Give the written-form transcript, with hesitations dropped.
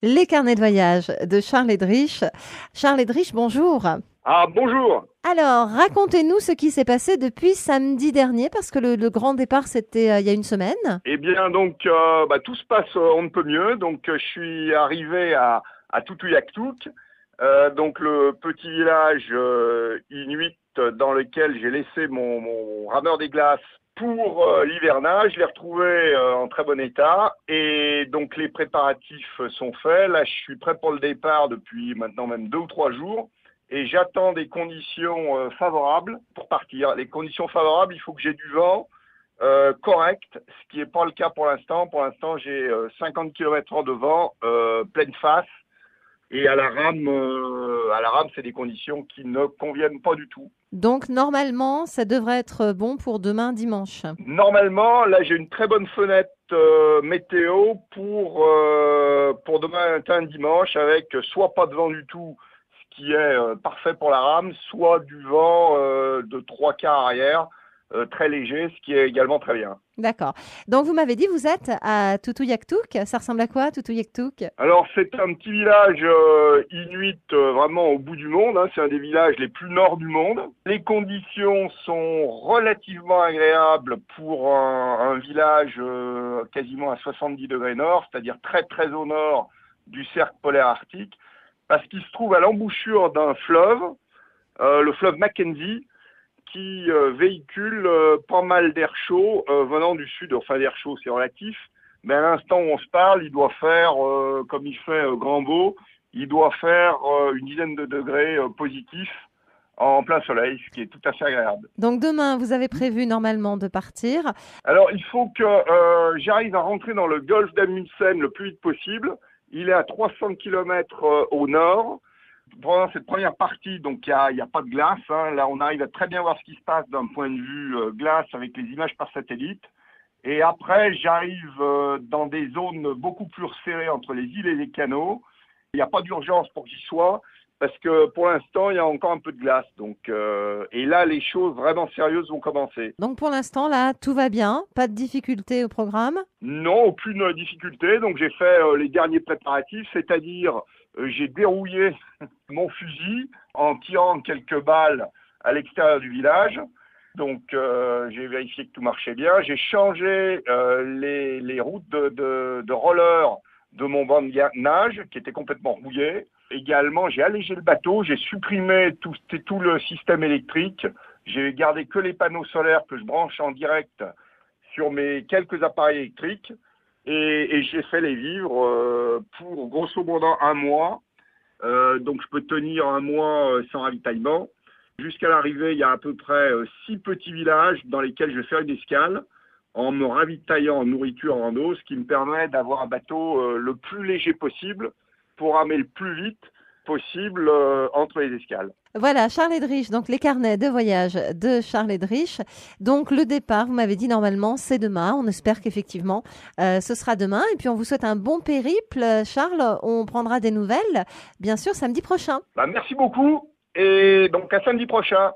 Les carnets de voyage de Charles Edrich. Charles Edrich, bonjour. Ah, bonjour. Alors, racontez-nous ce qui s'est passé depuis samedi dernier, parce que le grand départ, c'était il y a une semaine. Eh bien, donc, tout se passe on ne peut mieux. Donc, je suis arrivé à Tutuyaktuk, donc le petit village inuit dans lequel j'ai laissé mon rameur des glaces pour l'hivernage. Je l'ai retrouvé en très bon état. Et donc, les préparatifs sont faits. Là, je suis prêt pour le départ depuis maintenant même 2 ou 3 jours. Et j'attends des conditions favorables pour partir. Les conditions favorables, il faut que j'ai du vent correct, ce qui n'est pas le cas pour l'instant. Pour l'instant, j'ai 50 km/h de vent, pleine face. Et à la rame, c'est des conditions qui ne conviennent pas du tout. Donc, normalement, ça devrait être bon pour demain, dimanche. Normalement, là, j'ai une très bonne fenêtre météo pour demain matin, dimanche, avec soit pas de vent du tout, ce qui est parfait pour la rame, soit du vent de 3 quarts arrière, très léger, ce qui est également très bien. D'accord. Donc, vous m'avez dit, vous êtes à Tutuyaktuk. Ça ressemble à quoi, Tutuyaktuk? Alors, c'est un petit village inuit vraiment au bout du monde, hein. C'est un des villages les plus nord du monde. Les conditions sont relativement agréables pour un village quasiment à 70 degrés nord, c'est-à-dire très très au nord du cercle polaire arctique, parce qu'il se trouve à l'embouchure d'un fleuve, le fleuve Mackenzie, qui véhicule pas mal d'air chaud venant du sud. Enfin, l'air chaud, c'est relatif, mais à l'instant où on se parle, il doit faire, comme il fait grand beau, il doit faire une dizaine de degrés positifs en plein soleil, ce qui est tout à fait agréable. Donc, demain, vous avez prévu normalement de partir. Alors, il faut que j'arrive à rentrer dans le golfe d'Amundsen le plus vite possible. Il est à 300 km au nord. Pendant cette première partie, donc il y a pas de glace, hein. Là, on arrive à très bien voir ce qui se passe d'un point de vue glace avec les images par satellite. Et après, j'arrive dans des zones beaucoup plus resserrées entre les îles et les canaux. Il n'y a pas d'urgence pour que j'y sois, parce que pour l'instant, il y a encore un peu de glace. Donc, et là, les choses vraiment sérieuses vont commencer. Donc, pour l'instant, là, tout va bien. Pas de difficulté au programme. Non, aucune difficulté. Donc, j'ai fait les derniers préparatifs, c'est-à-dire j'ai dérouillé mon fusil en tirant quelques balles à l'extérieur du village. Donc, j'ai vérifié que tout marchait bien. J'ai changé les routes de roller de mon banc de nage qui était complètement rouillé. Également, j'ai allégé le bateau. J'ai supprimé tout le système électrique. J'ai gardé que les panneaux solaires que je branche en direct sur mes quelques appareils électriques. Et j'ai fait les vivres pour grosso modo un mois. Donc, je peux tenir un mois sans ravitaillement. Jusqu'à l'arrivée, il y a à peu près 6 petits villages dans lesquels je vais faire une escale en me ravitaillant en nourriture en eau, ce qui me permet d'avoir un bateau le plus léger possible pour ramer le plus vite possible entre les escales. Voilà, Charles Edrich, donc les carnets de voyage de Charles Edrich. Donc le départ, vous m'avez dit normalement, c'est demain. On espère qu'effectivement, ce sera demain. Et puis on vous souhaite un bon périple, Charles. On prendra des nouvelles, bien sûr, samedi prochain. Merci beaucoup et donc à samedi prochain.